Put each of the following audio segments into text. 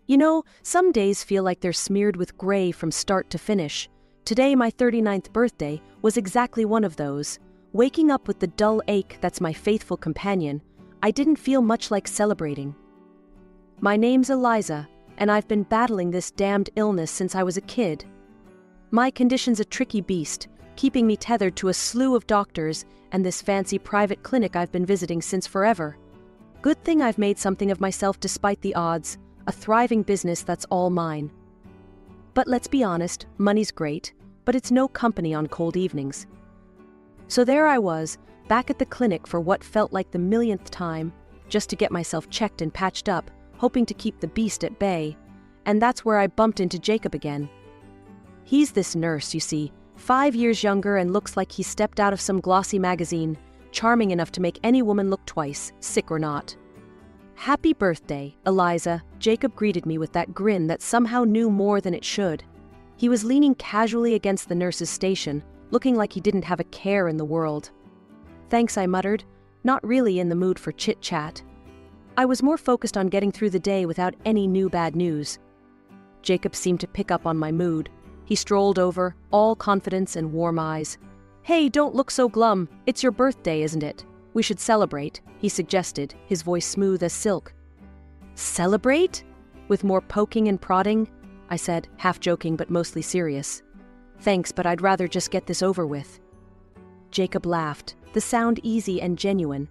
You know, some days feel like they're smeared with gray from start to finish. Today, my 39th birthday, was exactly one of those. Waking up with the dull ache that's my faithful companion, I didn't feel much like celebrating. My name's Eliza, and I've been battling this damned illness since I was a kid. My condition's a tricky beast, keeping me tethered to a slew of doctors and this fancy private clinic I've been visiting since forever. Good thing I've made something of myself despite the odds, a thriving business that's all mine. But let's be honest, money's great, but it's no company on cold evenings. So there I was, back at the clinic for what felt like the millionth time, just to get myself checked and patched up, hoping to keep the beast at bay. And that's where I bumped into Jacob again. He's this nurse, you see, 5 years younger and looks like he stepped out of some glossy magazine, charming enough to make any woman look twice, sick or not. "Happy birthday, Eliza," Jacob greeted me with that grin that somehow knew more than it should. He was leaning casually against the nurse's station, looking like he didn't have a care in the world. "Thanks," I muttered, not really in the mood for chit-chat. I was more focused on getting through the day without any new bad news. Jacob seemed to pick up on my mood. He strolled over, all confidence and warm eyes. "Hey, don't look so glum. It's your birthday, isn't it? We should celebrate," he suggested, his voice smooth as silk. "Celebrate?" With more poking and prodding, I said, half joking but mostly serious. "Thanks, but I'd rather just get this over with." Jacob laughed, the sound easy and genuine.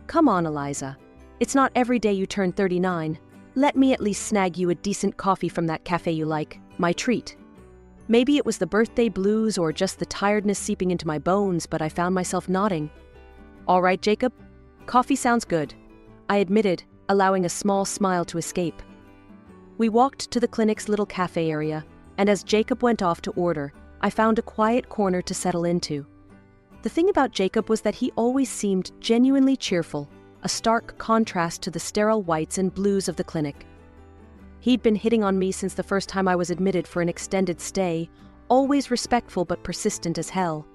"Come on, Eliza. It's not every day you turn 39. Let me at least snag you a decent coffee from that cafe you like, my treat." Maybe it was the birthday blues or just the tiredness seeping into my bones, but I found myself nodding. "All right, Jacob. Coffee sounds good," I admitted, allowing a small smile to escape. We walked to the clinic's little cafe area, and as Jacob went off to order, I found a quiet corner to settle into. The thing about Jacob was that he always seemed genuinely cheerful, a stark contrast to the sterile whites and blues of the clinic. He'd been hitting on me since the first time I was admitted for an extended stay, always respectful but persistent as hell.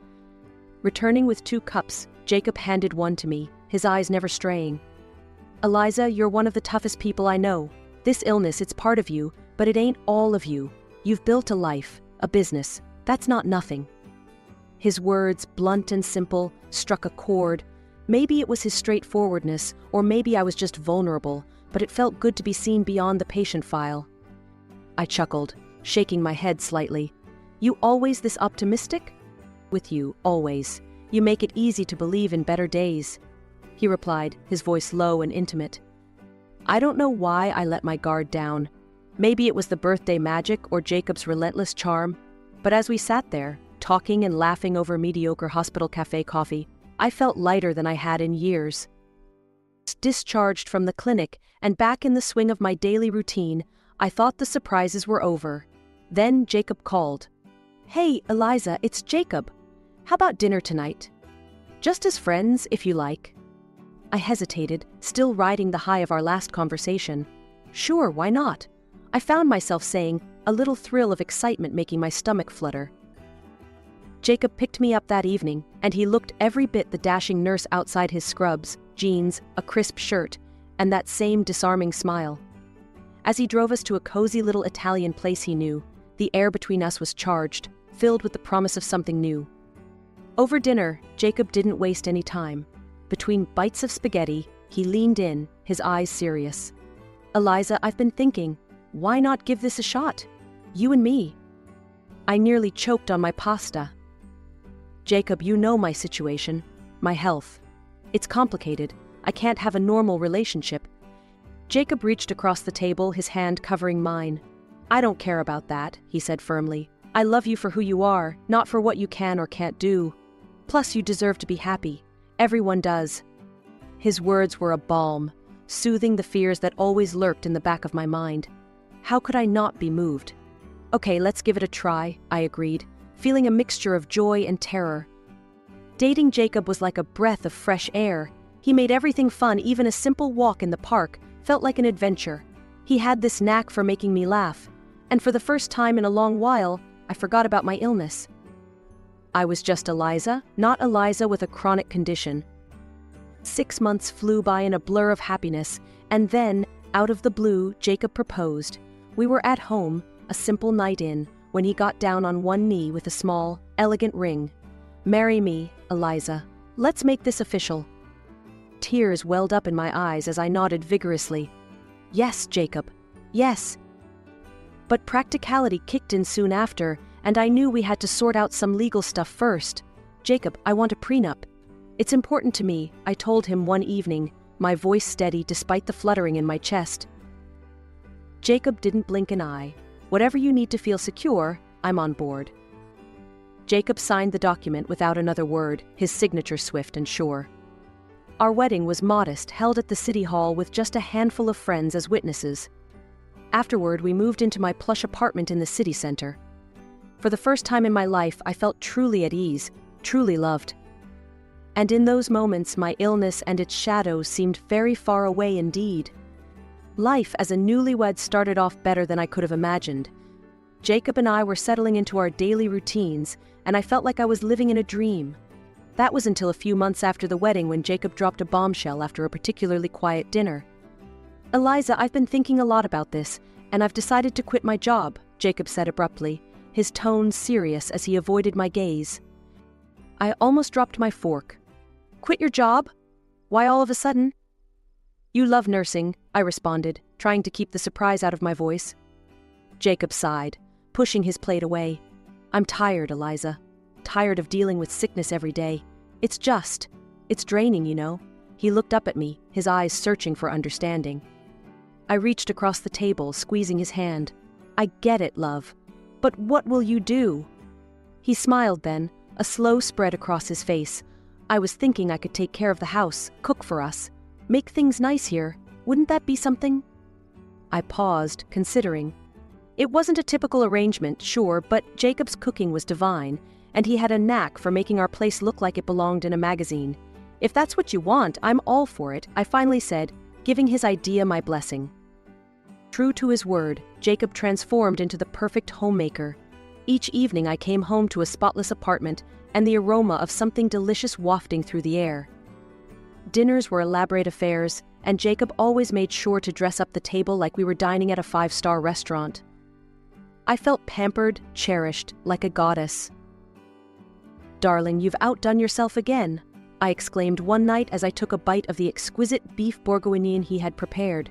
Returning with 2 cups, Jacob handed one to me, his eyes never straying. "Eliza, you're one of the toughest people I know. This illness, it's part of you, but it ain't all of you. You've built a life, a business. That's not nothing." His words, blunt and simple, struck a chord. Maybe it was his straightforwardness, or maybe I was just vulnerable, but it felt good to be seen beyond the patient file. I chuckled, shaking my head slightly. "You always this optimistic?" "With you, always. You make it easy to believe in better days," he replied, his voice low and intimate. I don't know why I let my guard down. Maybe it was the birthday magic or Jacob's relentless charm, but as we sat there, talking and laughing over mediocre hospital cafe coffee, I felt lighter than I had in years. Discharged from the clinic and back in the swing of my daily routine, I thought the surprises were over. Then Jacob called. "Hey, Eliza, it's Jacob. How about dinner tonight? Just as friends, if you like." I hesitated, still riding the high of our last conversation. Sure, why not? I found myself saying, a little thrill of excitement making my stomach flutter. Jacob picked me up that evening, and he looked every bit the dashing nurse outside his scrubs, jeans, a crisp shirt, and that same disarming smile. As he drove us to a cozy little Italian place he knew, the air between us was charged, filled with the promise of something new. Over dinner, Jacob didn't waste any time. Between bites of spaghetti, he leaned in, his eyes serious. "Eliza, I've been thinking, why not give this a shot? You and me." I nearly choked on my pasta. "Jacob, you know my situation, my health. It's complicated. I can't have a normal relationship." Jacob reached across the table, his hand covering mine. "I don't care about that," he said firmly. "I love you for who you are, not for what you can or can't do. Plus, you deserve to be happy. Everyone does." His words were a balm, soothing the fears that always lurked in the back of my mind. How could I not be moved? "Okay, let's give it a try," I agreed, feeling a mixture of joy and terror. Dating Jacob was like a breath of fresh air. He made everything fun, even a simple walk in the park felt like an adventure. He had this knack for making me laugh, and for the first time in a long while, I forgot about my illness. I was just Eliza, not Eliza with a chronic condition. 6 months flew by in a blur of happiness, and then, out of the blue, Jacob proposed. We were at home, a simple night in, when he got down on one knee with a small, elegant ring. "Marry me, Eliza. Let's make this official." Tears welled up in my eyes as I nodded vigorously. "Yes, Jacob. Yes." But practicality kicked in soon after, and I knew we had to sort out some legal stuff first. "Jacob, I want a prenup. It's important to me," I told him one evening, my voice steady despite the fluttering in my chest. Jacob didn't blink an eye. "Whatever you need to feel secure, I'm on board." Jacob signed the document without another word, his signature swift and sure. Our wedding was modest, held at the city hall with just a handful of friends as witnesses. Afterward, we moved into my plush apartment in the city center. For the first time in my life, I felt truly at ease, truly loved. And in those moments, my illness and its shadows seemed very far away indeed. Life as a newlywed started off better than I could have imagined. Jacob and I were settling into our daily routines, and I felt like I was living in a dream. That was until a few months after the wedding when Jacob dropped a bombshell after a particularly quiet dinner. "Eliza, I've been thinking a lot about this, and I've decided to quit my job," Jacob said abruptly, his tone serious as he avoided my gaze. I almost dropped my fork. "Quit your job? Why all of a sudden?" "You love nursing," I responded, trying to keep the surprise out of my voice. Jacob sighed, pushing his plate away. "I'm tired, Eliza. Tired of dealing with sickness every day. It's draining, you know." He looked up at me, his eyes searching for understanding. I reached across the table, squeezing his hand. "I get it, love. But what will you do?" He smiled then, a slow spread across his face. "I was thinking I could take care of the house, cook for us. Make things nice here. Wouldn't that be something?" I paused, considering. It wasn't a typical arrangement, sure, but Jacob's cooking was divine, and he had a knack for making our place look like it belonged in a magazine. "If that's what you want, I'm all for it," I finally said, giving his idea my blessing. True to his word, Jacob transformed into the perfect homemaker. Each evening I came home to a spotless apartment and the aroma of something delicious wafting through the air. Dinners were elaborate affairs, and Jacob always made sure to dress up the table like we were dining at a five-star restaurant. I felt pampered, cherished, like a goddess. "Darling, you've outdone yourself again," I exclaimed one night as I took a bite of the exquisite beef bourguignon he had prepared.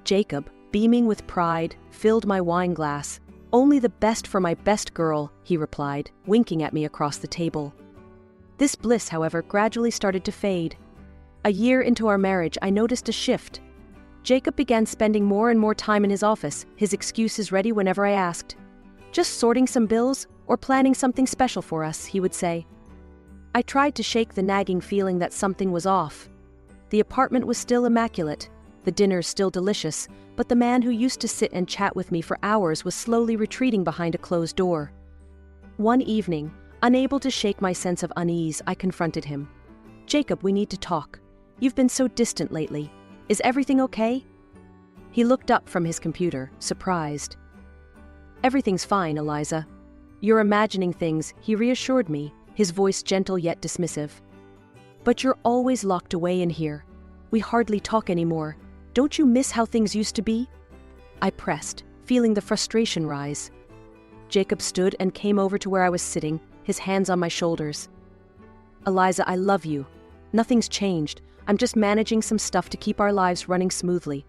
Jacob, beaming with pride, filled my wine glass. "Only the best for my best girl," he replied, winking at me across the table. This bliss, however, gradually started to fade. A year into our marriage, I noticed a shift. Jacob began spending more and more time in his office, his excuses ready whenever I asked. "Just sorting some bills or planning something special for us," he would say. I tried to shake the nagging feeling that something was off. The apartment was still immaculate, the dinners still delicious, but the man who used to sit and chat with me for hours was slowly retreating behind a closed door. One evening, unable to shake my sense of unease, I confronted him. "Jacob, we need to talk. You've been so distant lately. Is everything okay?" He looked up from his computer, surprised. "Everything's fine, Eliza. You're imagining things," he reassured me, his voice gentle yet dismissive. "But you're always locked away in here. We hardly talk anymore. Don't you miss how things used to be?" I pressed, feeling the frustration rise. Jacob stood and came over to where I was sitting, his hands on my shoulders. "Eliza, I love you. Nothing's changed. I'm just managing some stuff to keep our lives running smoothly.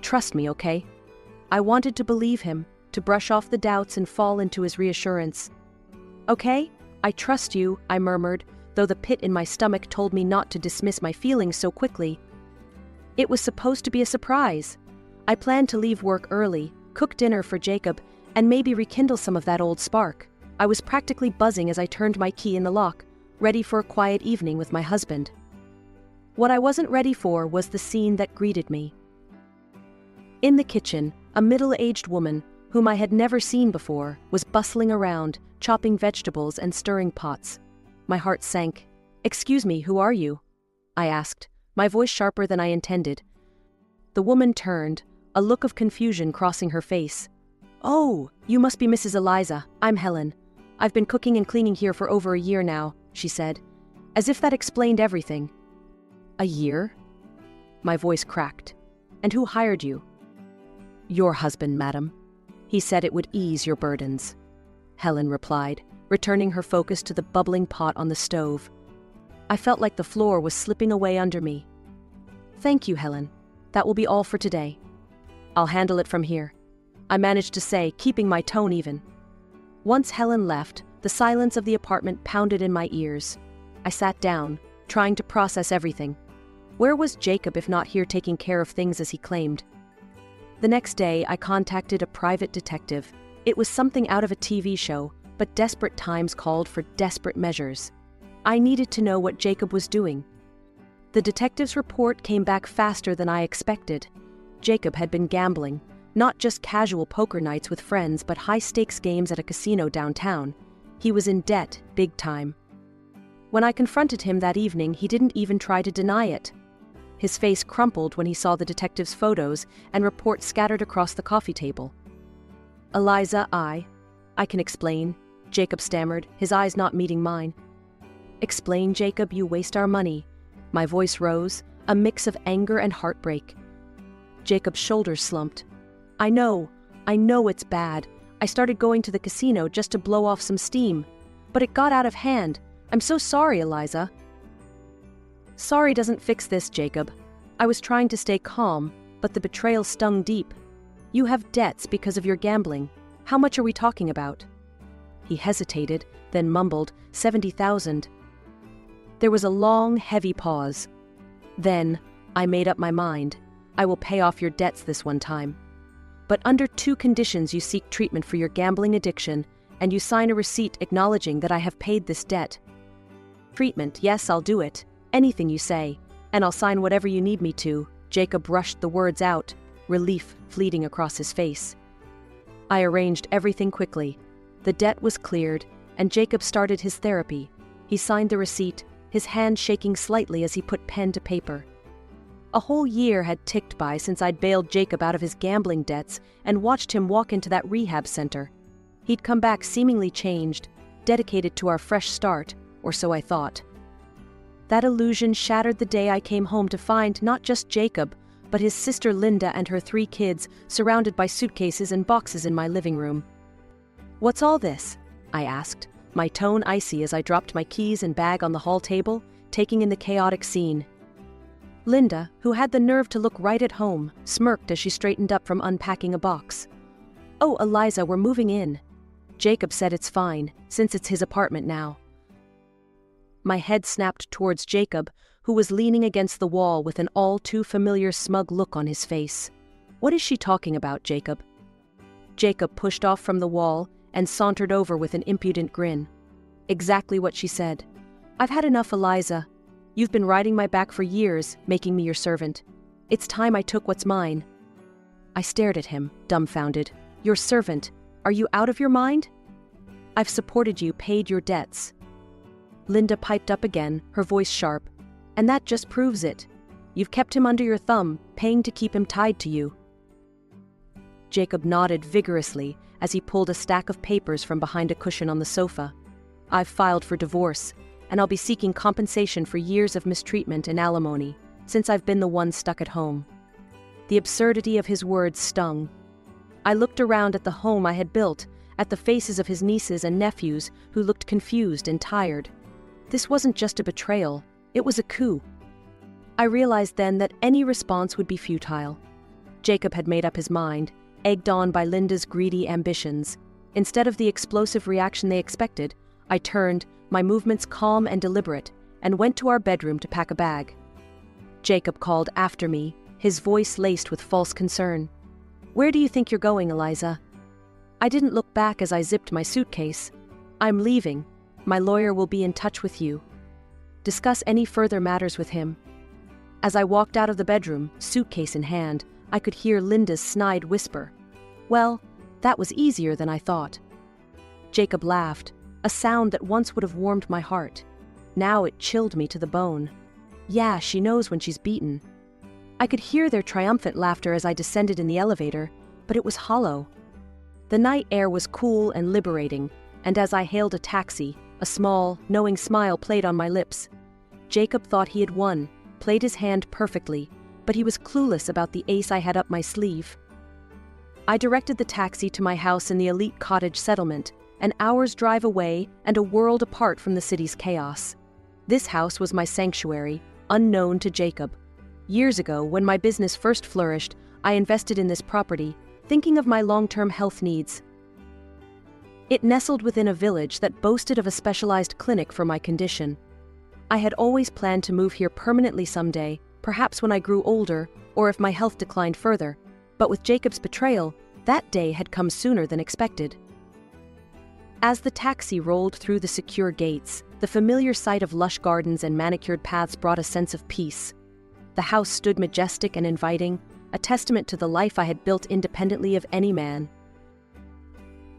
Trust me, okay?" I wanted to believe him, to brush off the doubts and fall into his reassurance. "Okay, I trust you," I murmured, though the pit in my stomach told me not to dismiss my feelings so quickly. It was supposed to be a surprise. I planned to leave work early, cook dinner for Jacob, and maybe rekindle some of that old spark. I was practically buzzing as I turned my key in the lock, ready for a quiet evening with my husband. What I wasn't ready for was the scene that greeted me. In the kitchen, a middle-aged woman, whom I had never seen before, was bustling around, chopping vegetables and stirring pots. My heart sank. "Excuse me, who are you?" I asked, my voice sharper than I intended. The woman turned, a look of confusion crossing her face. "Oh, you must be Mrs. Eliza. I'm Helen. I've been cooking and cleaning here for over a year now," she said, as if that explained everything. "A year?" My voice cracked. "And who hired you?" Your husband, madam. He said it would ease your burdens. Helen replied, returning her focus to the bubbling pot on the stove. I felt like the floor was slipping away under me. Thank you, Helen. That will be all for today. I'll handle it from here, I managed to say, keeping my tone even. Once Helen left, the silence of the apartment pounded in my ears. I sat down, trying to process everything. Where was Jacob if not here taking care of things as he claimed? The next day, I contacted a private detective. It was something out of a TV show, but desperate times called for desperate measures. I needed to know what Jacob was doing. The detective's report came back faster than I expected. Jacob had been gambling, not just casual poker nights with friends, but high-stakes games at a casino downtown. He was in debt, big time. When I confronted him that evening, he didn't even try to deny it. His face crumpled when he saw the detective's photos and reports scattered across the coffee table. Eliza, I can explain, Jacob stammered, his eyes not meeting mine. Explain, Jacob, you waste our money. My voice rose, a mix of anger and heartbreak. Jacob's shoulders slumped. I know it's bad. I started going to the casino just to blow off some steam. But it got out of hand. I'm so sorry, Eliza. Sorry doesn't fix this, Jacob. I was trying to stay calm, but the betrayal stung deep. You have debts because of your gambling. How much are we talking about? He hesitated, then mumbled, 70,000. There was a long, heavy pause. Then, I made up my mind. I will pay off your debts this one time. But under 2 conditions: you seek treatment for your gambling addiction, and you sign a receipt acknowledging that I have paid this debt. Treatment, yes, I'll do it. Anything you say. And I'll sign whatever you need me to. Jacob rushed the words out, relief fleeting across his face. I arranged everything quickly. The debt was cleared, and Jacob started his therapy. He signed the receipt, his hand shaking slightly as he put pen to paper. A whole year had ticked by since I'd bailed Jacob out of his gambling debts and watched him walk into that rehab center. He'd come back seemingly changed, dedicated to our fresh start, or so I thought. That illusion shattered the day I came home to find not just Jacob, but his sister Linda and her 3 kids surrounded by suitcases and boxes in my living room. What's all this? I asked, my tone icy as I dropped my keys and bag on the hall table, taking in the chaotic scene. Linda, who had the nerve to look right at home, smirked as she straightened up from unpacking a box. Oh, Eliza, we're moving in. Jacob said it's fine, since it's his apartment now. My head snapped towards Jacob, who was leaning against the wall with an all-too-familiar smug look on his face. What is she talking about, Jacob? Jacob pushed off from the wall and sauntered over with an impudent grin. Exactly what she said. I've had enough, Eliza. You've been riding my back for years, making me your servant. It's time I took what's mine. I stared at him, dumbfounded. Your servant? Are you out of your mind? I've supported you, paid your debts. Linda piped up again, her voice sharp. And that just proves it. You've kept him under your thumb, paying to keep him tied to you. Jacob nodded vigorously as he pulled a stack of papers from behind a cushion on the sofa. I've filed for divorce, and I'll be seeking compensation for years of mistreatment and alimony, since I've been the one stuck at home. The absurdity of his words stung. I looked around at the home I had built, at the faces of his nieces and nephews who looked confused and tired. This wasn't just a betrayal, it was a coup. I realized then that any response would be futile. Jacob had made up his mind, egged on by Linda's greedy ambitions. Instead of the explosive reaction they expected, I turned, my movements calm and deliberate, and went to our bedroom to pack a bag. Jacob called after me, his voice laced with false concern. Where do you think you're going, Eliza? I didn't look back as I zipped my suitcase. I'm leaving. My lawyer will be in touch with you. Discuss any further matters with him. As I walked out of the bedroom, suitcase in hand, I could hear Linda's snide whisper. Well, that was easier than I thought. Jacob laughed, a sound that once would have warmed my heart. Now it chilled me to the bone. Yeah, she knows when she's beaten. I could hear their triumphant laughter as I descended in the elevator, but it was hollow. The night air was cool and liberating, and as I hailed a taxi, a small, knowing smile played on my lips. Jacob thought he had won, played his hand perfectly, but he was clueless about the ace I had up my sleeve. I directed the taxi to my house in the elite cottage settlement, an hour's drive away and a world apart from the city's chaos. This house was my sanctuary, unknown to Jacob. Years ago, when my business first flourished, I invested in this property, thinking of my long-term health needs. It nestled within a village that boasted of a specialized clinic for my condition. I had always planned to move here permanently someday, perhaps when I grew older, or if my health declined further. But with Jacob's betrayal, that day had come sooner than expected. As the taxi rolled through the secure gates, the familiar sight of lush gardens and manicured paths brought a sense of peace. The house stood majestic and inviting, a testament to the life I had built independently of any man.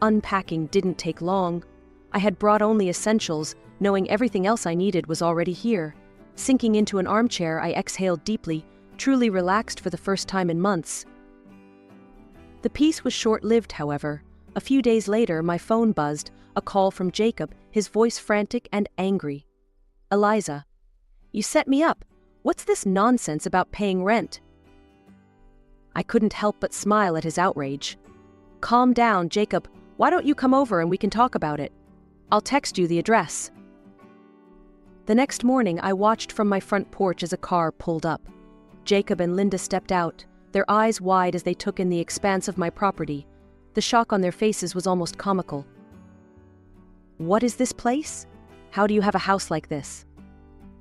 Unpacking didn't take long. I had brought only essentials, knowing everything else I needed was already here. Sinking into an armchair, I exhaled deeply, truly relaxed for the first time in months. The peace was short-lived, however. A few days later, my phone buzzed, a call from Jacob, his voice frantic and angry. "Eliza, you set me up. What's this nonsense about paying rent?" I couldn't help but smile at his outrage. "Calm down, Jacob. Why don't you come over and we can talk about it? I'll text you the address." The next morning, I watched from my front porch as a car pulled up. Jacob and Linda stepped out, their eyes wide as they took in the expanse of my property. The shock on their faces was almost comical. "What is this place? How do you have a house like this?"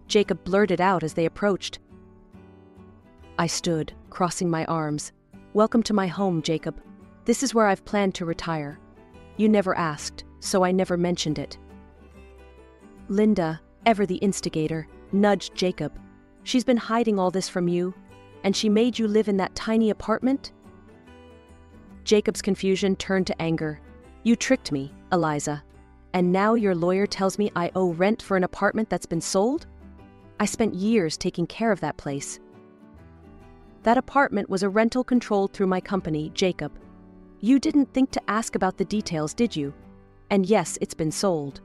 Jacob blurted out as they approached. I stood, crossing my arms. "Welcome to my home, Jacob. This is where I've planned to retire. You never asked, so I never mentioned it." Linda, ever the instigator, nudged Jacob. "She's been hiding all this from you, and she made you live in that tiny apartment?" Jacob's confusion turned to anger. "You tricked me, Eliza. And now your lawyer tells me I owe rent for an apartment that's been sold? I spent years taking care of that place." "That apartment was a rental controlled through my company, Jacob. You didn't think to ask about the details, did you? And yes, it's been sold.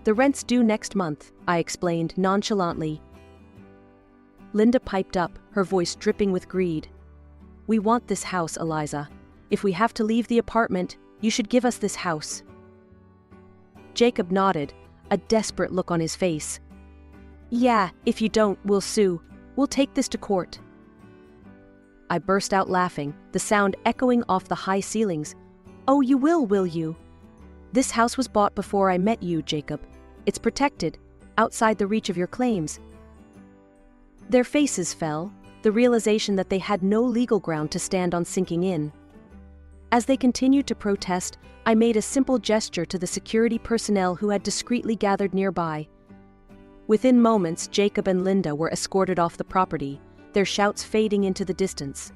The rent's due next month," I explained nonchalantly. Linda piped up, her voice dripping with greed. "We want this house, Eliza. If we have to leave the apartment, you should give us this house." Jacob nodded, a desperate look on his face. "Yeah, if you don't, we'll sue. We'll take this to court." I burst out laughing, the sound echoing off the high ceilings. "Oh, you will you? This house was bought before I met you, Jacob. It's protected, outside the reach of your claims." Their faces fell, the realization that they had no legal ground to stand on sinking in. As they continued to protest, I made a simple gesture to the security personnel who had discreetly gathered nearby. Within moments, Jacob and Linda were escorted off the property, their shouts fading into the distance.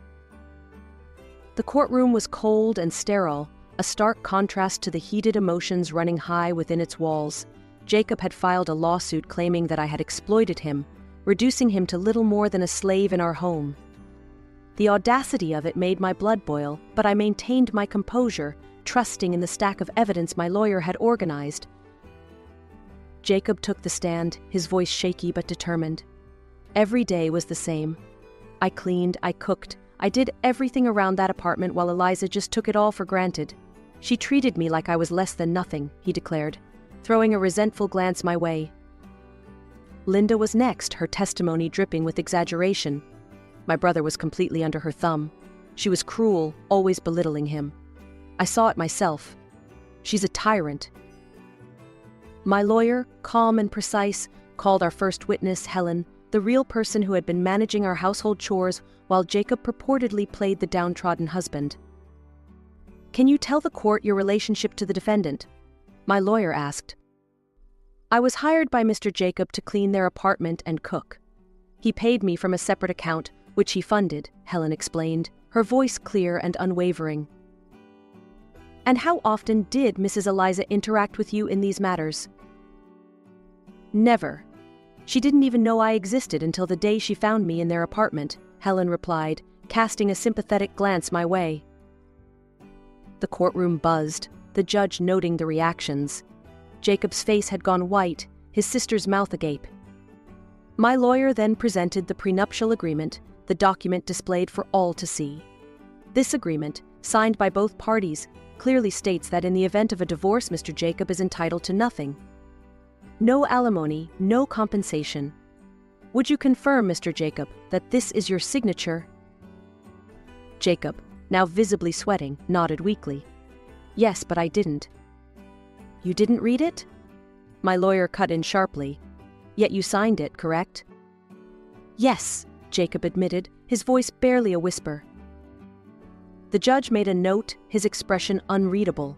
The courtroom was cold and sterile, a stark contrast to the heated emotions running high within its walls. Jacob had filed a lawsuit claiming that I had exploited him, reducing him to little more than a slave in our home. The audacity of it made my blood boil, but I maintained my composure, trusting in the stack of evidence my lawyer had organized. Jacob took the stand, his voice shaky but determined. Every day was the same. I cleaned, I cooked, I did everything around that apartment while Eliza just took it all for granted. "She treated me like I was less than nothing," he declared, throwing a resentful glance my way. Linda was next, her testimony dripping with exaggeration. My brother was completely under her thumb. She was cruel, always belittling him. I saw it myself. She's a tyrant. My lawyer, calm and precise, called our first witness, Helen, the real person who had been managing our household chores while Jacob purportedly played the downtrodden husband. "Can you tell the court your relationship to the defendant?" my lawyer asked. "I was hired by Mr. Jacob to clean their apartment and cook. He paid me from a separate account, which he funded," Helen explained, her voice clear and unwavering. "And how often did Mrs. Eliza interact with you in these matters?" "Never. She didn't even know I existed until the day she found me in their apartment," Helen replied, casting a sympathetic glance my way. The courtroom buzzed, the judge noting the reactions. Jacob's face had gone white, his sister's mouth agape. My lawyer then presented the prenuptial agreement, the document displayed for all to see. This agreement, signed by both parties, clearly states that in the event of a divorce, Mr. Jacob is entitled to nothing. No alimony, no compensation. Would you confirm, Mr. Jacob, that this is your signature? Jacob, now visibly sweating, nodded weakly. Yes, but I didn't. You didn't read it? My lawyer cut in sharply. Yet you signed it, correct? Yes, Jacob admitted, his voice barely a whisper. The judge made a note, his expression unreadable.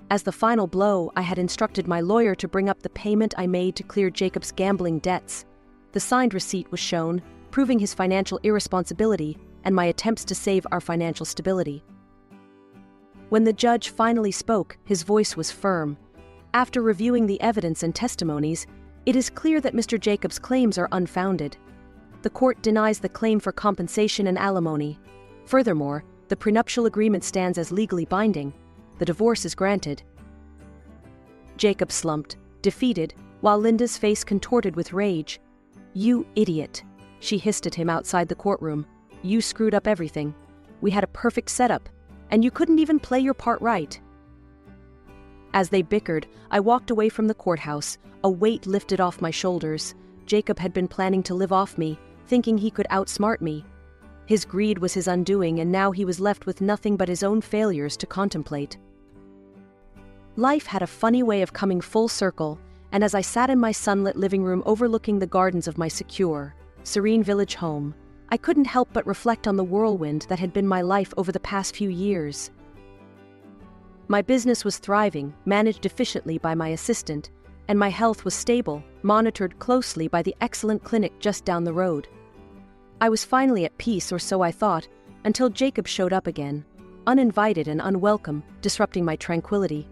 As the final blow, I had instructed my lawyer to bring up the payment I made to clear Jacob's gambling debts. The signed receipt was shown, proving his financial irresponsibility and my attempts to save our financial stability. When the judge finally spoke, his voice was firm. After reviewing the evidence and testimonies, it is clear that Mr. Jacob's claims are unfounded. The court denies the claim for compensation and alimony. Furthermore, the prenuptial agreement stands as legally binding. The divorce is granted. Jacob slumped, defeated, while Linda's face contorted with rage. You idiot, she hissed at him outside the courtroom. You screwed up everything. We had a perfect setup, and you couldn't even play your part right. As they bickered, I walked away from the courthouse, a weight lifted off my shoulders. Jacob had been planning to live off me, thinking he could outsmart me. His greed was his undoing, and now he was left with nothing but his own failures to contemplate. Life had a funny way of coming full circle, and as I sat in my sunlit living room overlooking the gardens of my secure, serene village home, I couldn't help but reflect on the whirlwind that had been my life over the past few years. My business was thriving, managed efficiently by my assistant, and my health was stable, monitored closely by the excellent clinic just down the road. I was finally at peace, or so I thought, until Jacob showed up again, uninvited and unwelcome, disrupting my tranquility.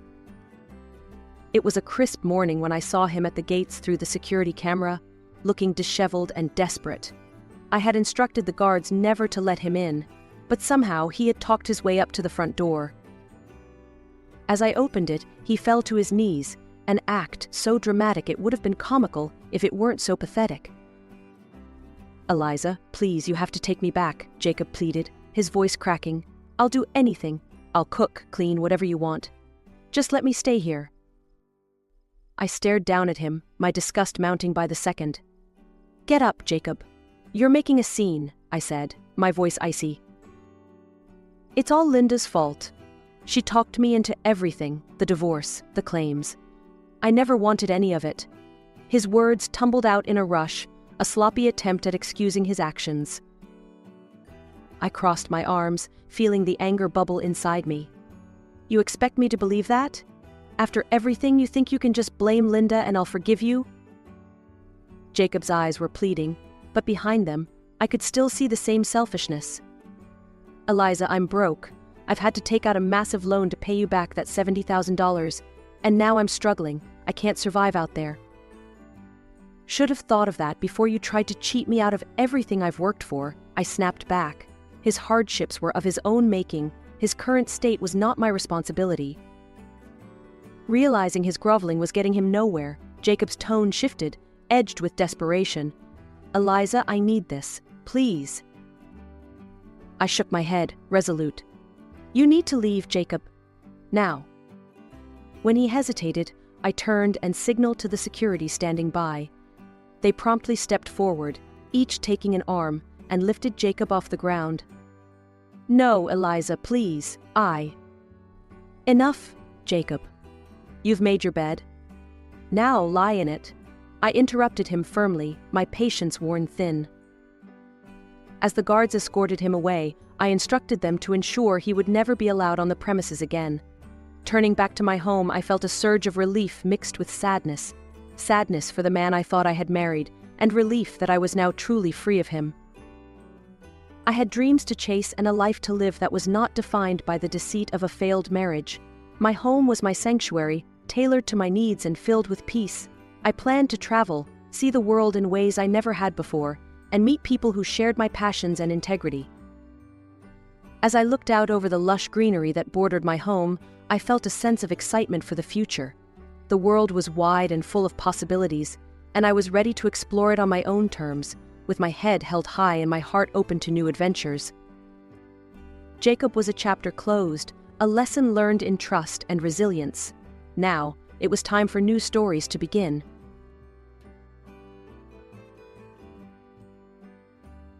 It was a crisp morning when I saw him at the gates through the security camera, looking disheveled and desperate. I had instructed the guards never to let him in, but somehow he had talked his way up to the front door. As I opened it, he fell to his knees, an act so dramatic it would have been comical if it weren't so pathetic. Eliza, please, you have to take me back, Jacob pleaded, his voice cracking. I'll do anything. I'll cook, clean, whatever you want. Just let me stay here. I stared down at him, my disgust mounting by the second. Get up, Jacob. You're making a scene, I said, my voice icy. It's all Linda's fault. She talked me into everything, the divorce, the claims. I never wanted any of it. His words tumbled out in a rush, a sloppy attempt at excusing his actions. I crossed my arms, feeling the anger bubble inside me. You expect me to believe that? After everything, you think you can just blame Linda and I'll forgive you? Jacob's eyes were pleading, but behind them, I could still see the same selfishness. Eliza, I'm broke. I've had to take out a massive loan to pay you back that $70,000, and now I'm struggling. I can't survive out there. Should have thought of that before you tried to cheat me out of everything I've worked for, I snapped back. His hardships were of his own making. His current state was not my responsibility. Realizing his groveling was getting him nowhere, Jacob's tone shifted, edged with desperation. Eliza, I need this. Please. I shook my head, resolute. You need to leave, Jacob. Now. When he hesitated, I turned and signaled to the security standing by. They promptly stepped forward, each taking an arm, and lifted Jacob off the ground. No, Eliza, please, Enough, Jacob. You've made your bed. Now lie in it. I interrupted him firmly, my patience worn thin. As the guards escorted him away, I instructed them to ensure he would never be allowed on the premises again. Turning back to my home, I felt a surge of relief mixed with sadness. Sadness for the man I thought I had married, and relief that I was now truly free of him. I had dreams to chase and a life to live that was not defined by the deceit of a failed marriage. My home was my sanctuary, tailored to my needs and filled with peace. I planned to travel, see the world in ways I never had before, and meet people who shared my passions and integrity. As I looked out over the lush greenery that bordered my home, I felt a sense of excitement for the future. The world was wide and full of possibilities, and I was ready to explore it on my own terms, with my head held high and my heart open to new adventures. Jacob was a chapter closed, a lesson learned in trust and resilience. Now, it was time for new stories to begin.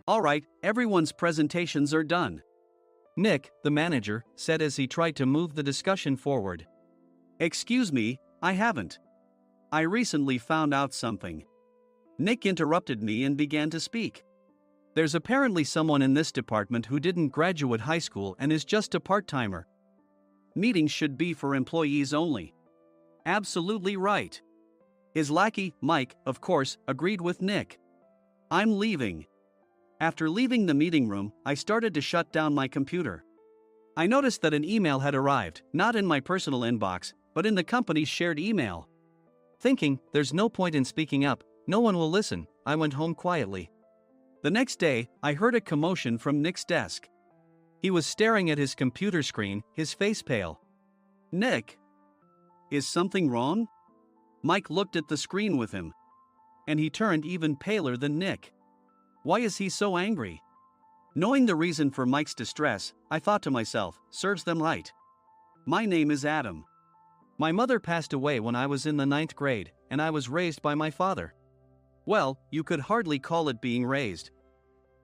All right, everyone's presentations are done. Nick, the manager, said as he tried to move the discussion forward. Excuse me, I haven't. I recently found out something. Nick interrupted me and began to speak. There's apparently someone in this department who didn't graduate high school and is just a part-timer. Meetings should be for employees only. Absolutely right. His lackey, Mike, of course, agreed with Nick. I'm leaving. After leaving the meeting room, I started to shut down my computer. I noticed that an email had arrived, not in my personal inbox, but in the company's shared email. Thinking, there's no point in speaking up, no one will listen, I went home quietly. The next day, I heard a commotion from Nick's desk. He was staring at his computer screen, his face pale. Nick? Is something wrong? Mike looked at the screen with him. And he turned even paler than Nick. Why is he so angry? Knowing the reason for Mike's distress, I thought to myself, serves them right. My name is Adam. My mother passed away when I was in the 9th grade, and I was raised by my father. Well, you could hardly call it being raised.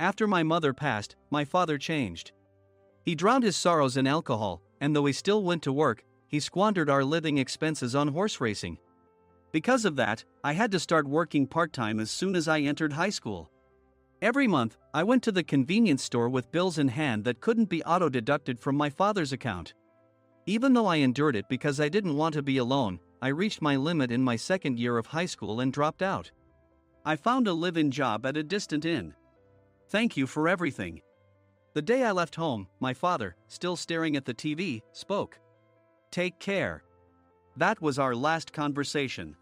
After my mother passed, my father changed. He drowned his sorrows in alcohol, and though he still went to work, he squandered our living expenses on horse racing. Because of that, I had to start working part-time as soon as I entered high school. Every month, I went to the convenience store with bills in hand that couldn't be auto-deducted from my father's account. Even though I endured it because I didn't want to be alone, I reached my limit in my second year of high school and dropped out. I found a live-in job at a distant inn. Thank you for everything. The day I left home, my father, still staring at the TV, spoke. Take care. That was our last conversation.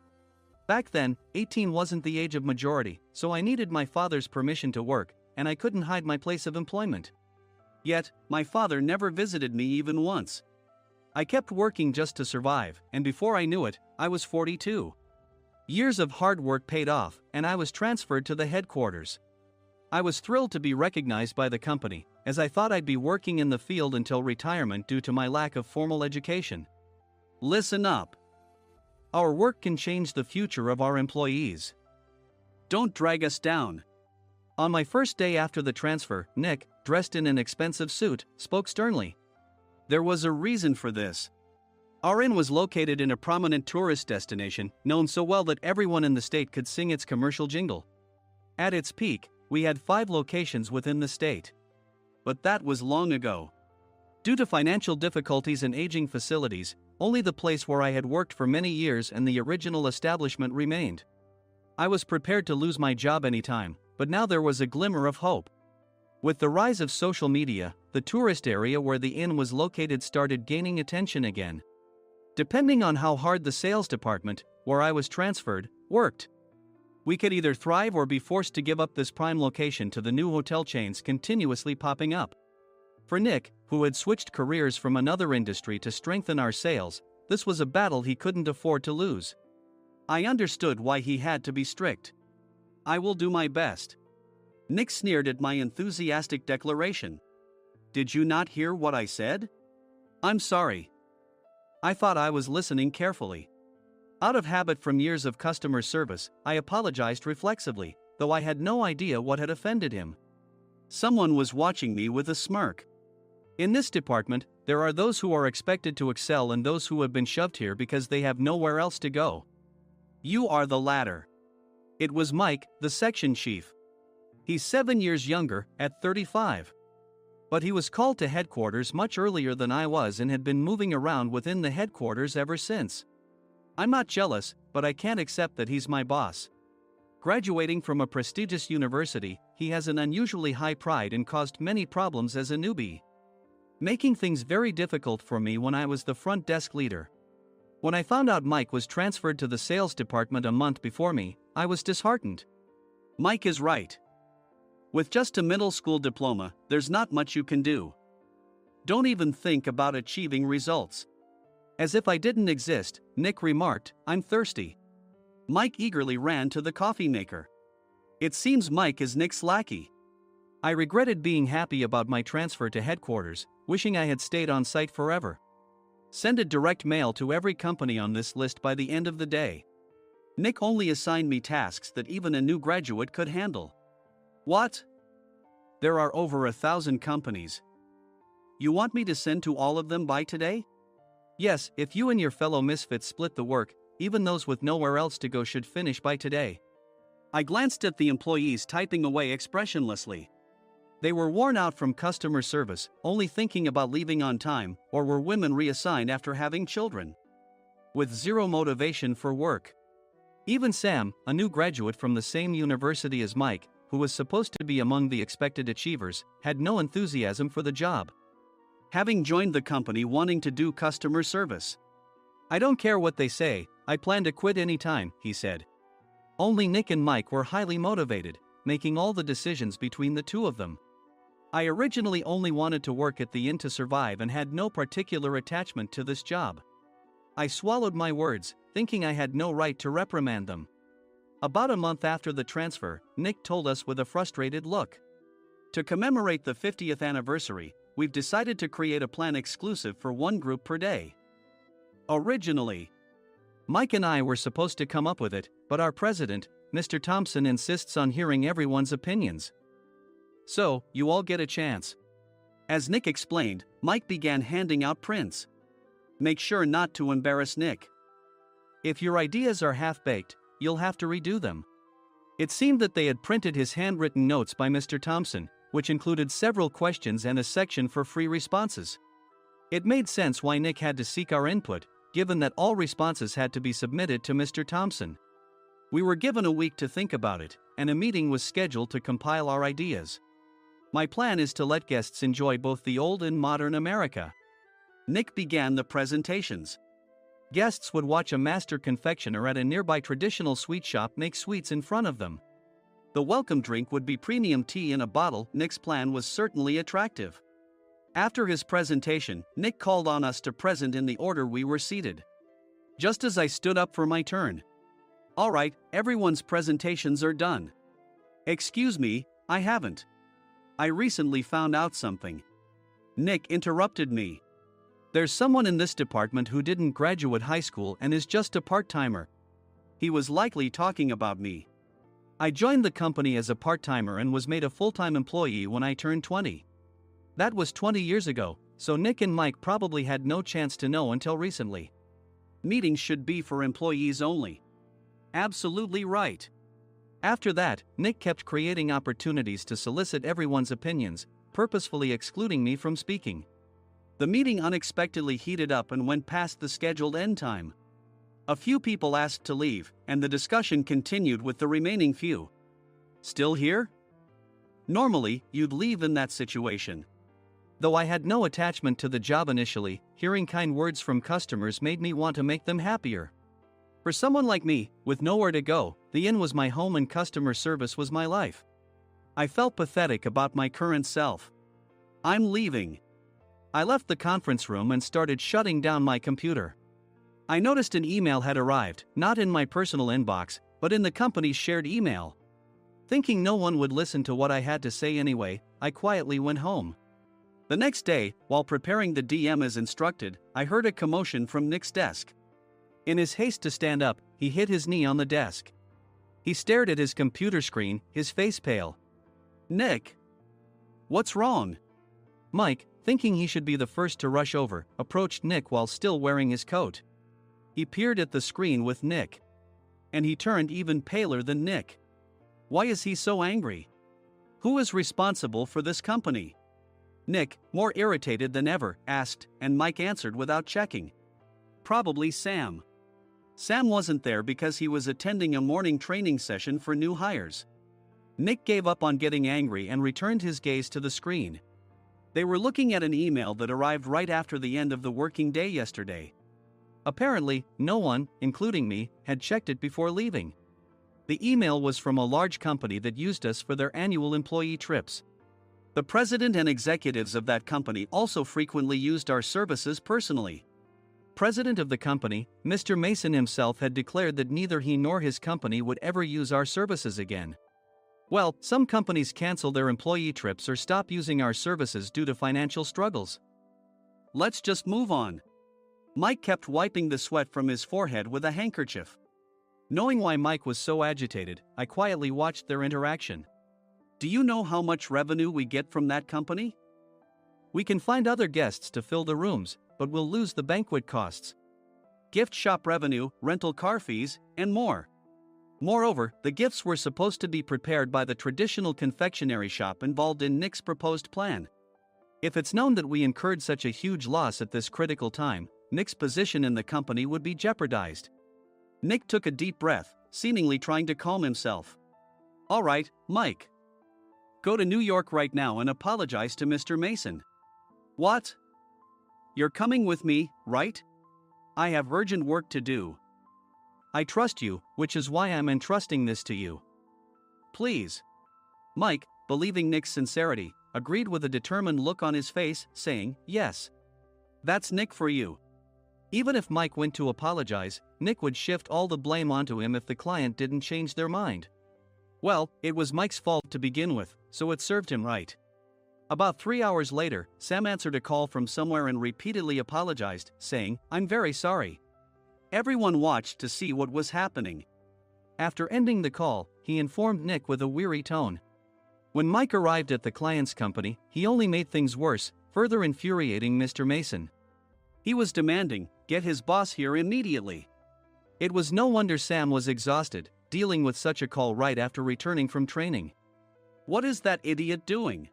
Back then, 18 wasn't the age of majority, so I needed my father's permission to work, and I couldn't hide my place of employment. Yet, my father never visited me even once. I kept working just to survive, and before I knew it, I was 42. Years of hard work paid off, and I was transferred to the headquarters. I was thrilled to be recognized by the company, as I thought I'd be working in the field until retirement due to my lack of formal education. Listen up. Our work can change the future of our employees. Don't drag us down. On my first day after the transfer, Nick, dressed in an expensive suit, spoke sternly. There was a reason for this. Our inn was located in a prominent tourist destination, known so well that everyone in the state could sing its commercial jingle. At its peak, we had 5 locations within the state. But that was long ago. Due to financial difficulties and aging facilities, only the place where I had worked for many years and the original establishment remained. I was prepared to lose my job anytime, but now there was a glimmer of hope. With the rise of social media, the tourist area where the inn was located started gaining attention again. Depending on how hard the sales department, where I was transferred, worked. We could either thrive or be forced to give up this prime location to the new hotel chains continuously popping up. For Nick, who had switched careers from another industry to strengthen our sales, this was a battle he couldn't afford to lose. I understood why he had to be strict. I will do my best. Nick sneered at my enthusiastic declaration. Did you not hear what I said? I'm sorry. I thought I was listening carefully. Out of habit from years of customer service, I apologized reflexively, though I had no idea what had offended him. Someone was watching me with a smirk. In this department, there are those who are expected to excel and those who have been shoved here because they have nowhere else to go. You are the latter. It was Mike, the section chief. He's 7 years younger, at 35. But he was called to headquarters much earlier than I was and had been moving around within the headquarters ever since. I'm not jealous, but I can't accept that he's my boss. Graduating from a prestigious university, he has an unusually high pride and caused many problems as a newbie, making things very difficult for me when I was the front desk leader. When I found out Mike was transferred to the sales department a month before me, I was disheartened. Mike is right. With just a middle school diploma, there's not much you can do. Don't even think about achieving results. As if I didn't exist, Nick remarked, I'm thirsty. Mike eagerly ran to the coffee maker. It seems Mike is Nick's lackey. I regretted being happy about my transfer to headquarters, wishing I had stayed on site forever. Send a direct mail to every company on this list by the end of the day. Nick only assigned me tasks that even a new graduate could handle. What? There are over 1,000 companies. You want me to send to all of them by today? Yes, if you and your fellow misfits split the work, even those with nowhere else to go should finish by today. I glanced at the employees typing away expressionlessly. They were worn out from customer service, only thinking about leaving on time, or were women reassigned after having children. With zero motivation for work. Even Sam, a new graduate from the same university as Mike, who was supposed to be among the expected achievers, had no enthusiasm for the job. Having joined the company wanting to do customer service. I don't care what they say, I plan to quit anytime, he said. Only Nick and Mike were highly motivated, making all the decisions between the two of them. I originally only wanted to work at the inn to survive and had no particular attachment to this job. I swallowed my words, thinking I had no right to reprimand them. About a month after the transfer, Nick told us with a frustrated look. To commemorate the 50th anniversary, we've decided to create a plan exclusive for one group per day. Originally, Mike and I were supposed to come up with it, but our president, Mr. Thompson, insists on hearing everyone's opinions. So, you all get a chance. As Nick explained, Mike began handing out prints. Make sure not to embarrass Nick. If your ideas are half-baked, you'll have to redo them. It seemed that they had printed his handwritten notes by Mr. Thompson, which included several questions and a section for free responses. It made sense why Nick had to seek our input, given that all responses had to be submitted to Mr. Thompson. We were given a week to think about it, and a meeting was scheduled to compile our ideas. My plan is to let guests enjoy both the old and modern America. Nick began the presentations. Guests would watch a master confectioner at a nearby traditional sweet shop make sweets in front of them. The welcome drink would be premium tea in a bottle. Nick's plan was certainly attractive. After his presentation, Nick called on us to present in the order we were seated. Just as I stood up for my turn. All right, everyone's presentations are done. Excuse me, I haven't. I recently found out something. Nick interrupted me. There's someone in this department who didn't graduate high school and is just a part-timer. He was likely talking about me. I joined the company as a part-timer and was made a full-time employee when I turned 20. That was 20 years ago, so Nick and Mike probably had no chance to know until recently. Meetings should be for employees only. Absolutely right. After that, Nick kept creating opportunities to solicit everyone's opinions, purposefully excluding me from speaking. The meeting unexpectedly heated up and went past the scheduled end time. A few people asked to leave, and the discussion continued with the remaining few. Still here? Normally, you'd leave in that situation. Though I had no attachment to the job initially, hearing kind words from customers made me want to make them happier. For someone like me, with nowhere to go, the inn was my home and customer service was my life. I felt pathetic about my current self. I'm leaving. I left the conference room and started shutting down my computer. I noticed an email had arrived, not in my personal inbox, but in the company's shared email. Thinking no one would listen to what I had to say anyway, I quietly went home. The next day, while preparing the DM as instructed, I heard a commotion from Nick's desk. In his haste to stand up, he hit his knee on the desk. He stared at his computer screen, his face pale. Nick! What's wrong? Mike, thinking he should be the first to rush over, approached Nick while still wearing his coat. He peered at the screen with Nick. And he turned even paler than Nick. Why is he so angry? Who is responsible for this company? Nick, more irritated than ever, asked, and Mike answered without checking. Probably Sam. Sam wasn't there because he was attending a morning training session for new hires. Nick gave up on getting angry and returned his gaze to the screen. They were looking at an email that arrived right after the end of the working day yesterday. Apparently, no one, including me, had checked it before leaving. The email was from a large company that used us for their annual employee trips. The president and executives of that company also frequently used our services personally. President of the company, Mr. Mason himself, had declared that neither he nor his company would ever use our services again. Well, some companies cancel their employee trips or stop using our services due to financial struggles. let's just move on. Mike kept wiping the sweat from his forehead with a handkerchief. Knowing why Mike was so agitated, I quietly watched their interaction. Do you know how much revenue we get from that company? We can find other guests to fill the rooms, but we'll lose the banquet costs, gift shop revenue, rental car fees, and more. Moreover, the gifts were supposed to be prepared by the traditional confectionery shop involved in Nick's proposed plan. If it's known that we incurred such a huge loss at this critical time, Nick's position in the company would be jeopardized. Nick took a deep breath, seemingly trying to calm himself. All right, Mike. Go to New York right now and apologize to Mr. Mason. What? You're coming with me, right? I have urgent work to do. I trust you, which is why I'm entrusting this to you. Please. Mike, believing Nick's sincerity, agreed with a determined look on his face, saying, yes. That's Nick for you. Even if Mike went to apologize, Nick would shift all the blame onto him if the client didn't change their mind. Well, it was Mike's fault to begin with, so it served him right. About 3 hours later, Sam answered a call from somewhere and repeatedly apologized, saying, I'm very sorry. Everyone watched to see what was happening. After ending the call, he informed Nick with a weary tone. When Mike arrived at the client's company, he only made things worse, further infuriating Mr. Mason. He was demanding, get his boss here immediately. It was no wonder Sam was exhausted, dealing with such a call right after returning from training. What is that idiot doing?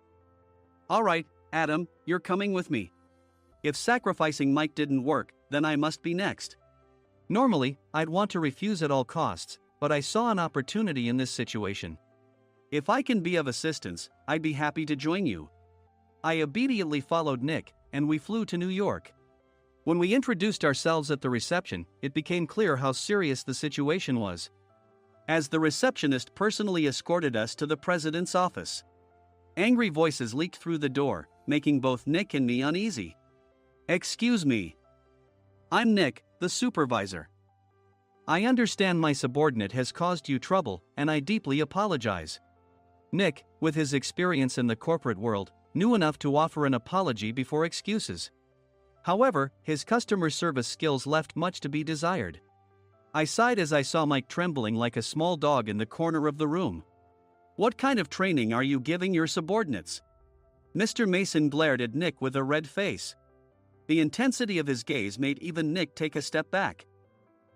All right, Adam, you're coming with me. If sacrificing Mike didn't work, then I must be next. Normally, I'd want to refuse at all costs, but I saw an opportunity in this situation. If I can be of assistance, I'd be happy to join you. I obediently followed Nick, and we flew to New York. When we introduced ourselves at the reception, it became clear how serious the situation was, as the receptionist personally escorted us to the president's office. Angry voices leaked through the door, making both Nick and me uneasy. Excuse me. I'm Nick, the supervisor. I understand my subordinate has caused you trouble, and I deeply apologize. Nick, with his experience in the corporate world, knew enough to offer an apology before excuses. However, his customer service skills left much to be desired. I sighed as I saw Mike trembling like a small dog in the corner of the room. What kind of training are you giving your subordinates? Mr. Mason glared at Nick with a red face. The intensity of his gaze made even Nick take a step back.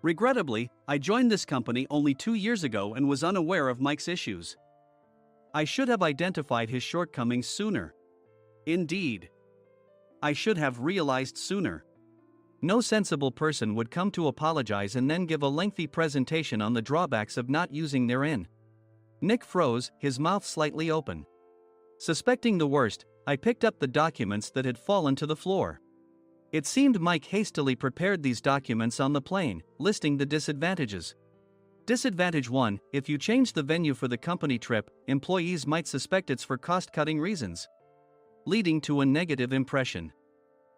Regrettably, I joined this company only 2 years ago and was unaware of Mike's issues. I should have identified his shortcomings sooner. Indeed. I should have realized sooner. No sensible person would come to apologize and then give a lengthy presentation on the drawbacks of not using their in. Nick froze, his mouth slightly open. Suspecting the worst, I picked up the documents that had fallen to the floor. It seemed Mike hastily prepared these documents on the plane, listing the disadvantages. Disadvantage 1: if you change the venue for the company trip, employees might suspect it's for cost-cutting reasons, leading to a negative impression.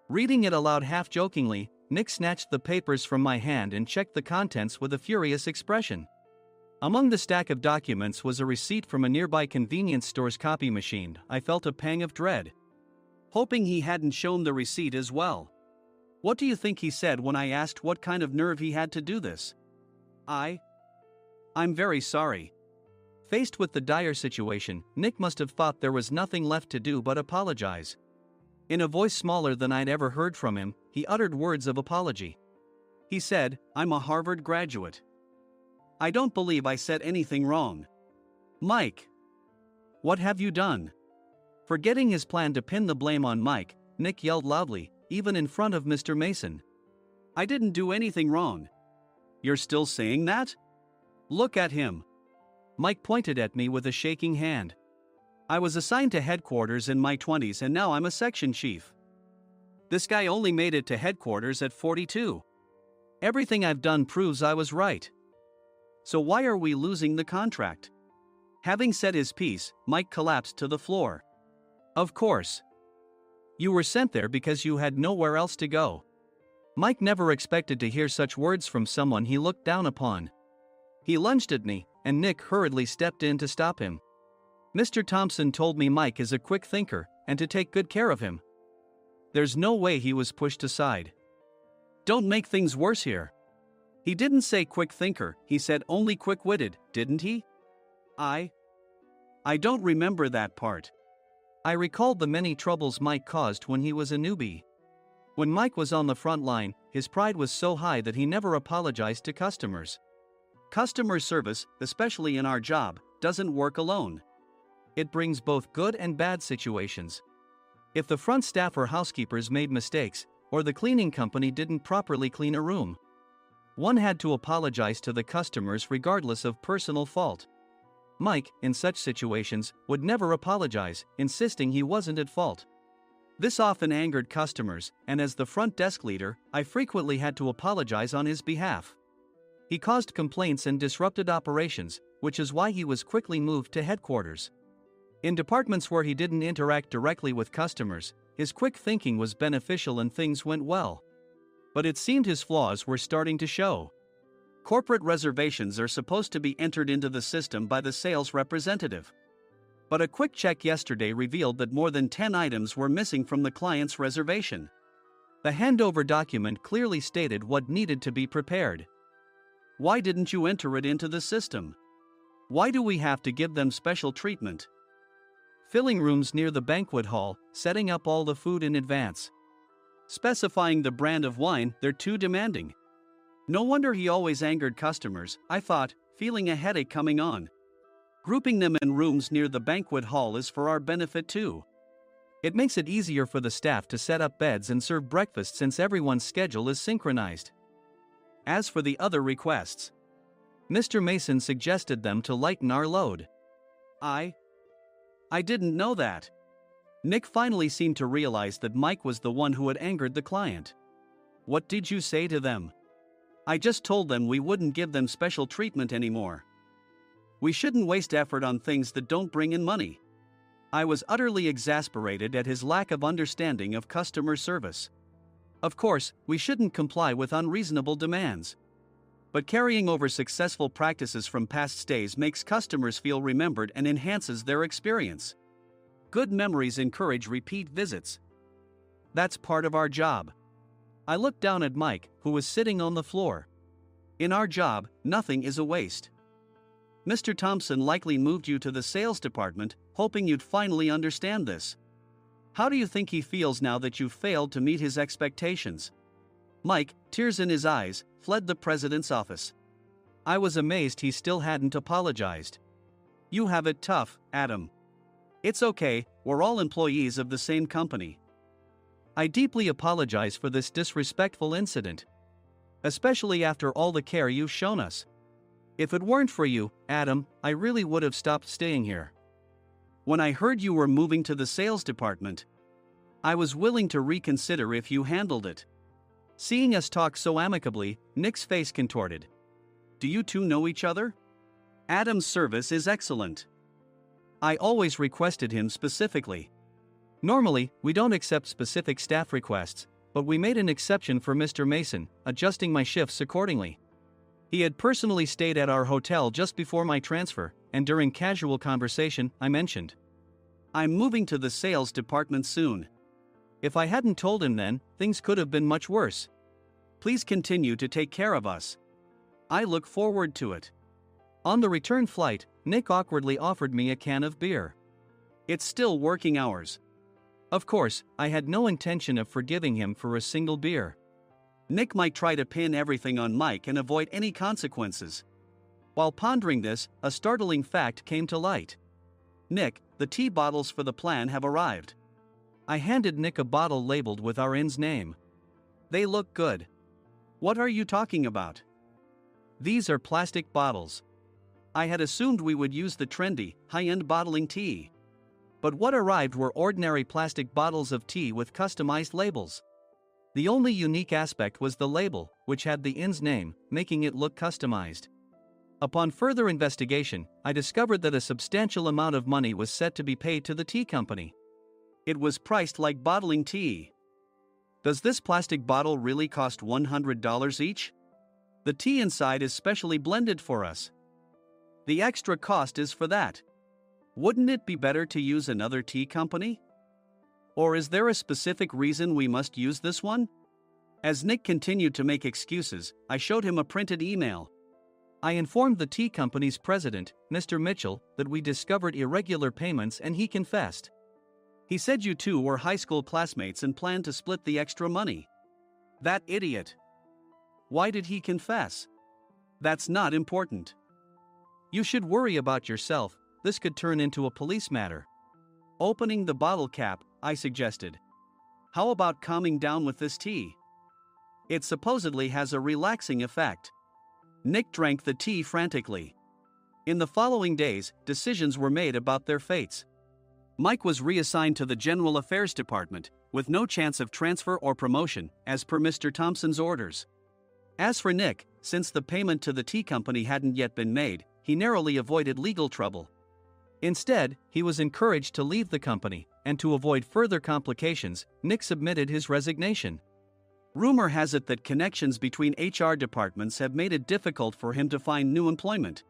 Reading it aloud half-jokingly, Nick snatched the papers from my hand and checked the contents with a furious expression. Among the stack of documents was a receipt from a nearby convenience store's copy machine. I felt a pang of dread, hoping he hadn't shown the receipt as well. What do you think he said when I asked what kind of nerve he had to do this? I'm very sorry. Faced with the dire situation, Nick must have thought there was nothing left to do but apologize. In a voice smaller than I'd ever heard from him, he uttered words of apology. He said, I'm a Harvard graduate. I don't believe I said anything wrong. Mike, what have you done? Forgetting his plan to pin the blame on Mike, Nick yelled loudly, even in front of Mr. Mason. I didn't do anything wrong. You're still saying that? Look at him. Mike pointed at me with a shaking hand. I was assigned to headquarters in my 20s and now I'm a section chief. This guy only made it to headquarters at 42. Everything I've done proves I was right. So why are we losing the contract? Having said his piece, Mike collapsed to the floor. Of course. You were sent there because you had nowhere else to go. Mike never expected to hear such words from someone he looked down upon. He lunged at me, and Nick hurriedly stepped in to stop him. Mr. Thompson told me Mike is a quick thinker, and to take good care of him. There's no way he was pushed aside. Don't make things worse here. He didn't say quick thinker, he said only quick-witted, didn't he? I don't remember that part. I recalled the many troubles Mike caused when he was a newbie. When Mike was on the front line, his pride was so high that he never apologized to customers. Customer service, especially in our job, doesn't work alone. It brings both good and bad situations. If the front staff or housekeepers made mistakes, or the cleaning company didn't properly clean a room, one had to apologize to the customers regardless of personal fault. Mike, in such situations, would never apologize, insisting he wasn't at fault. This often angered customers, and as the front desk leader, I frequently had to apologize on his behalf. He caused complaints and disrupted operations, which is why he was quickly moved to headquarters. In departments where he didn't interact directly with customers, his quick thinking was beneficial and things went well. But it seemed his flaws were starting to show. Corporate reservations are supposed to be entered into the system by the sales representative. But a quick check yesterday revealed that more than 10 items were missing from the client's reservation. The handover document clearly stated what needed to be prepared. Why didn't you enter it into the system? Why do we have to give them special treatment? Filling rooms near the banquet hall, setting up all the food in advance. Specifying the brand of wine, they're too demanding. No wonder he always angered customers, I thought, feeling a headache coming on. Grouping them in rooms near the banquet hall is for our benefit too. It makes it easier for the staff to set up beds and serve breakfast since everyone's schedule is synchronized. As for the other requests, Mr. Mason suggested them to lighten our load. I didn't know that. Nick finally seemed to realize that Mike was the one who had angered the client. What did you say to them? I just told them we wouldn't give them special treatment anymore. We shouldn't waste effort on things that don't bring in money. I was utterly exasperated at his lack of understanding of customer service. Of course, we shouldn't comply with unreasonable demands. But carrying over successful practices from past stays makes customers feel remembered and enhances their experience. Good memories encourage repeat visits. That's part of our job. I looked down at Mike, who was sitting on the floor. In our job, nothing is a waste. Mr. Thompson likely moved you to the sales department, hoping you'd finally understand this. How do you think he feels now that you've failed to meet his expectations? Mike, tears in his eyes, fled the president's office. I was amazed he still hadn't apologized. You have it tough, Adam. It's okay, we're all employees of the same company. I deeply apologize for this disrespectful incident. Especially after all the care you've shown us. If it weren't for you, Adam, I really would have stopped staying here. When I heard you were moving to the sales department, I was willing to reconsider if you handled it. Seeing us talk so amicably, Nick's face contorted. Do you two know each other? Adam's service is excellent. I always requested him specifically. Normally, we don't accept specific staff requests, but we made an exception for Mr. Mason, adjusting my shifts accordingly. He had personally stayed at our hotel just before my transfer, and during casual conversation, I mentioned, I'm moving to the sales department soon. If I hadn't told him then, things could have been much worse. Please continue to take care of us. I look forward to it. On the return flight, Nick awkwardly offered me a can of beer. It's still working hours. Of course, I had no intention of forgiving him for a single beer. Nick might try to pin everything on Mike and avoid any consequences. While pondering this, a startling fact came to light. Nick, the tea bottles for the plan have arrived. I handed Nick a bottle labeled with our inn's name. They look good. What are you talking about? These are plastic bottles. I had assumed we would use the trendy, high-end bottling tea. But what arrived were ordinary plastic bottles of tea with customized labels. The only unique aspect was the label, which had the inn's name, making it look customized. Upon further investigation, I discovered that a substantial amount of money was set to be paid to the tea company. It was priced like bottling tea. Does this plastic bottle really cost $100 each? The tea inside is specially blended for us. The extra cost is for that. Wouldn't it be better to use another tea company? Or is there a specific reason we must use this one? As Nick continued to make excuses, I showed him a printed email. I informed the tea company's president, Mr. Mitchell, that we discovered irregular payments and he confessed. He said you two were high school classmates and planned to split the extra money. That idiot. Why did he confess? That's not important. You should worry about yourself, this could turn into a police matter. Opening the bottle cap, I suggested. How about calming down with this tea? It supposedly has a relaxing effect. Nick drank the tea frantically. In the following days, decisions were made about their fates. Mike was reassigned to the General Affairs Department, with no chance of transfer or promotion, as per Mr. Thompson's orders. As for Nick, since the payment to the tea company hadn't yet been made, he narrowly avoided legal trouble. Instead, he was encouraged to leave the company, and to avoid further complications, Nick submitted his resignation. Rumor has it that connections between HR departments have made it difficult for him to find new employment.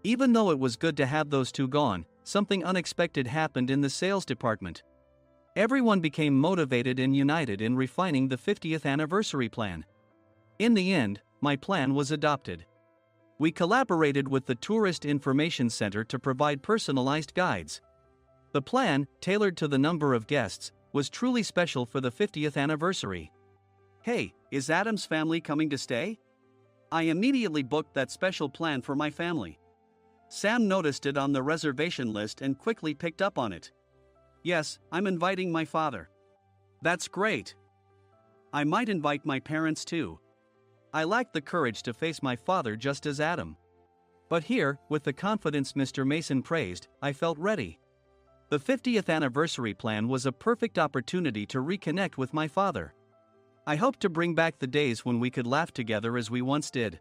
Even though it was good to have those two gone, something unexpected happened in the sales department. Everyone became motivated and united in refining the 50th anniversary plan. In the end, my plan was adopted. We collaborated with the Tourist Information Center to provide personalized guides. The plan, tailored to the number of guests, was truly special for the 50th anniversary. Hey, is Adam's family coming to stay? I immediately booked that special plan for my family. Sam noticed it on the reservation list and quickly picked up on it. Yes, I'm inviting my father. That's great. I might invite my parents too. I lacked the courage to face my father just as Adam. But here, with the confidence Mr. Mason praised, I felt ready. The 50th anniversary plan was a perfect opportunity to reconnect with my father. I hoped to bring back the days when we could laugh together as we once did.